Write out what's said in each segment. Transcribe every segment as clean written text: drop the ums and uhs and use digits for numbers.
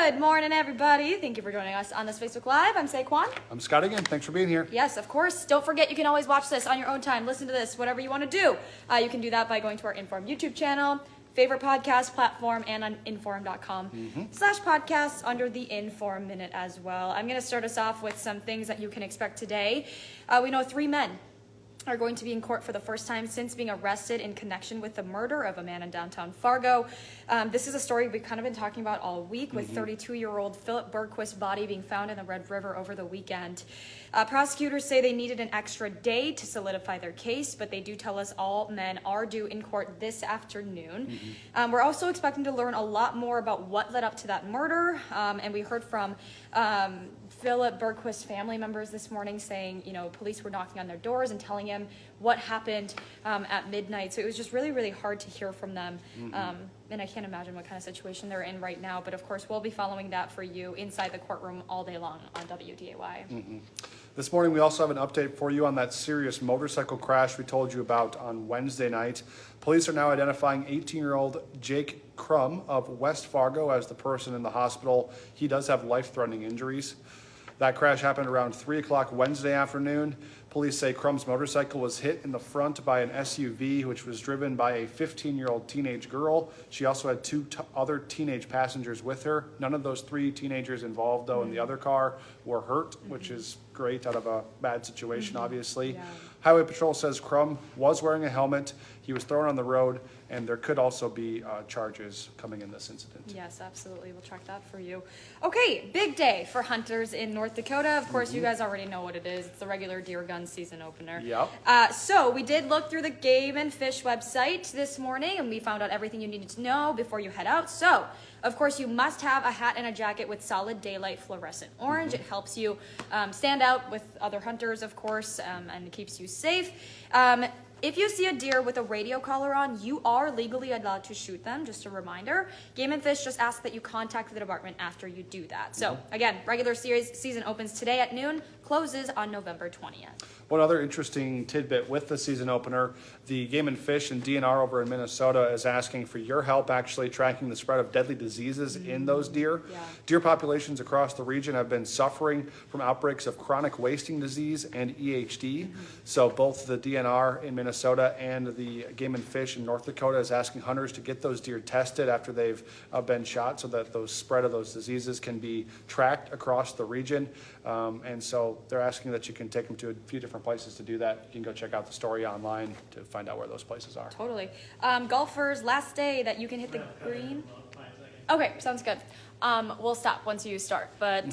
Good morning, everybody. Thank you for joining us on this Facebook Live. I'm Saquon. I'm Scott again. Thanks for being here. Yes, of course. Don't forget, you can always watch this on your own time. Listen to this, whatever you want to do. You can do that by going to our InForum YouTube channel, favorite podcast platform, and on InForum.com/podcasts under the InForum Minute as well. I'm going to start us off with some things that you can expect today. We know 3 men are going to be in court for the first time since being arrested in connection with the murder of a man in downtown Fargo. This is a story we've kind of been talking about all week with 32-year-old Philip Bergquist's body being found in the Red River over the weekend. Prosecutors say they needed an extra day to solidify their case, but they do tell us all men are due in court this afternoon. We're also expecting to learn a lot more about what led up to that murder, and we heard from Philip Bergquist's family members this morning saying, police were knocking on their doors and telling him what happened at midnight. So it was just really, really hard to hear from them. And I can't imagine what kind of situation they're in right now. But of course, we'll be following that for you inside the courtroom all day long on WDAY. This morning, we also have an update for you on that serious motorcycle crash we told you about on Wednesday night. Police are now identifying 18-year-old Jake Crum of West Fargo as the person in the hospital. He does have life-threatening injuries. That crash happened around 3 o'clock Wednesday afternoon. Police say Crum's motorcycle was hit in the front by an SUV, which was driven by a 15-year-old teenage girl. She also had two other teenage passengers with her. None of those 3 teenagers involved, though, in the other car were hurt, which is great out of a bad situation, obviously. Yeah. Highway Patrol says Crum was wearing a helmet. He was thrown on the road, and there could also be charges coming in this incident. Yes, absolutely. We'll track that for you. Okay, big day for hunters in North Dakota. Of course, you guys already know what it is. It's the regular deer gun season opener. Yep. So we did look through the Game and Fish website this morning, and we found out everything you needed to know before you head out. So, of course, you must have a hat and a jacket with solid daylight fluorescent orange. It helps you stand out with other hunters, of course, and keeps you safe. If you see a deer with a radio collar on, you are legally allowed to shoot them, just a reminder. Game and Fish just ask that you contact the department after you do that. So, again, regular season opens today at noon, closes on November 20th. One other interesting tidbit with the season opener, the Game and Fish and DNR over in Minnesota is asking for your help actually tracking the spread of deadly diseases in those deer. Yeah. Deer populations across the region have been suffering from outbreaks of chronic wasting disease and EHD. So both the DNR in Minnesota and the Game and Fish in North Dakota is asking hunters to get those deer tested after they've been shot so that those spread of those diseases can be tracked across the region. And so they're asking that you can take them to a few different places to do that. You can go check out the story online to find out where those places are. Totally. Golfers, last day that you can hit the green. Okay, sounds good. We'll stop once you start, but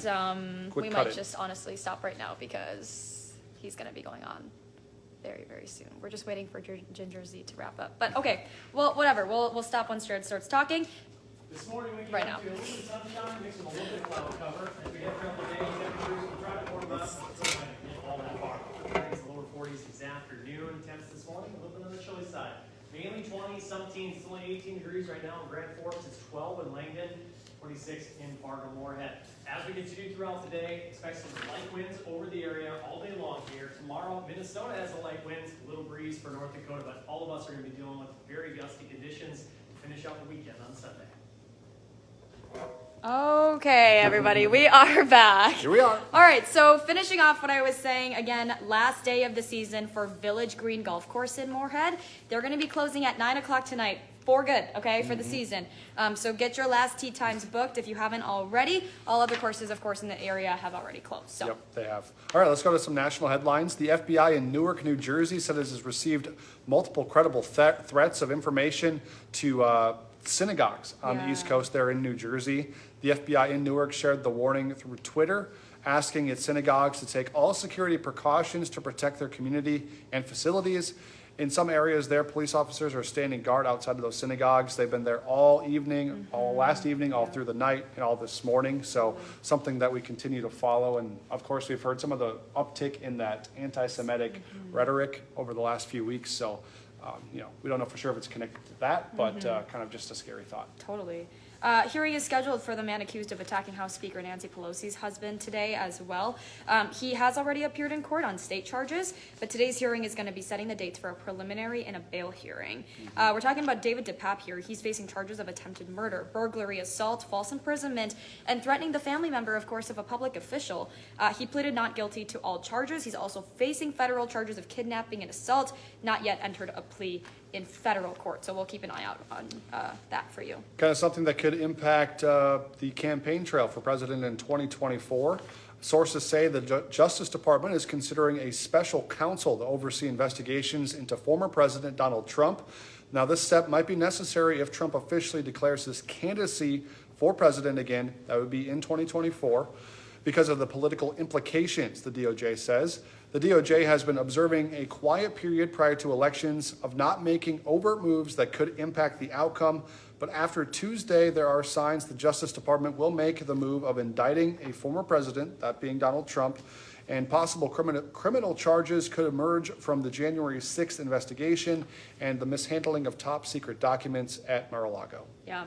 we might just honestly stop right now because he's going to be going on very, very soon. We're just waiting for Ginger Z to wrap up. But okay, well, whatever. We'll stop once Jared starts talking. This morning we Right get now. to a little bit of sunshine, mixed with a little bit of cloud cover. As we head throughout the day, temperatures will try to warm up. It's not going to get all that far. It's the lower 40s this afternoon. Temps this morning, a little bit on the chilly side. Mainly 20, some teens still only 18 degrees right now in Grand Forks. It's 12 in Langdon, 26 in Fargo Moorhead. As we continue throughout the day, expect some light winds over the area all day long here. Tomorrow, Minnesota has the light winds, a little breeze for North Dakota, but all of us are going to be dealing with very gusty conditions to finish out the weekend on Sunday. Okay, everybody, we are back. Here we are. All right, so finishing off what I was saying, again, last day of the season for Village Green Golf Course in Moorhead. They're going to be closing at 9 o'clock tonight for good, okay, for the season. So get your last tee times booked if you haven't already. All other courses, of course, in the area have already closed. So. Yep, they have. All right, let's go to some national headlines. The FBI in Newark, New Jersey said it has received multiple credible threats of information to synagogues on the East Coast there in New Jersey. The FBI in Newark shared the warning through Twitter, asking its synagogues to take all security precautions to protect their community and facilities. In some areas there, police officers are standing guard outside of those synagogues. They've been there all evening, all last evening, all through the night, and all this morning. So something that we continue to follow. And of course, we've heard some of the uptick in that anti-Semitic rhetoric over the last few weeks. So we don't know for sure if it's connected to that, but kind of just a scary thought. Totally. Hearing is scheduled for the man accused of attacking House Speaker Nancy Pelosi's husband today as well. He has already appeared in court on state charges, but today's hearing is going to be setting the dates for a preliminary and a bail hearing. We're talking about David DePape here. He's facing charges of attempted murder, burglary, assault, false imprisonment, and threatening the family member, of course, of a public official. He pleaded not guilty to all charges. He's also facing federal charges of kidnapping and assault, not yet entered a plea in federal court. So we'll keep an eye out on that for you. Kind of something that could impact the campaign trail for president in 2024. Sources say the Justice Department is considering a special counsel to oversee investigations into former President Donald Trump. Now, this step might be necessary if Trump officially declares his candidacy for president again. That would be in 2024 because of the political implications, the DOJ says. The DOJ has been observing a quiet period prior to elections of not making overt moves that could impact the outcome. But after Tuesday, there are signs the Justice Department will make the move of indicting a former president, that being Donald Trump, and possible criminal charges could emerge from the January 6th investigation and the mishandling of top secret documents at Mar-a-Lago. Yeah.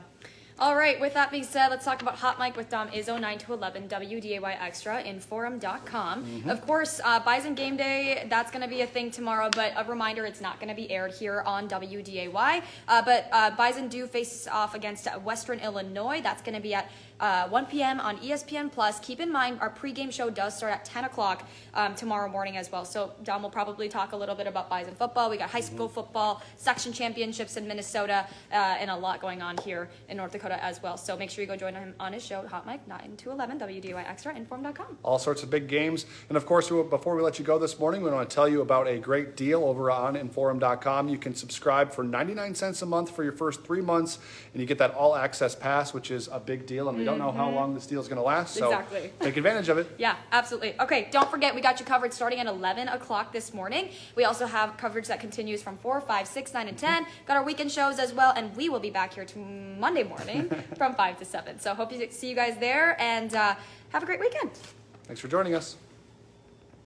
All right, with that being said, let's talk about Hot Mic with Dom Izzo, 9 to 11, WDAY Extra, InForum.com. Of course, Bison Game Day, that's going to be a thing tomorrow, but a reminder, it's not going to be aired here on WDAY. But Bison do face off against Western Illinois. That's going to be at 1 p.m. on ESPN+. Keep in mind, our pregame show does start at 10 o'clock tomorrow morning as well. So Dom will probably talk a little bit about Bison football. We got high school football, section championships in Minnesota, and a lot going on here in North Dakota as well. So make sure you go join him on his show, Hot Mic, 9 to 11, WDAY Extra, InForum.com. All sorts of big games. And of course, before we let you go this morning, we want to tell you about a great deal over on InForum.com. You can subscribe for 99 cents a month for your first 3 months, and you get that all access pass, which is a big deal. And we don't know how long this deal is going to last. So Exactly. take advantage of it. Yeah, absolutely. Okay, don't forget, we got you covered starting at 11 o'clock this morning. We also have coverage that continues from 4, 5, 6, 9, and 10. Got our weekend shows as well, and we will be back here Monday morning from 5 to 7. So hope to see you guys there, and have a great weekend. Thanks for joining us.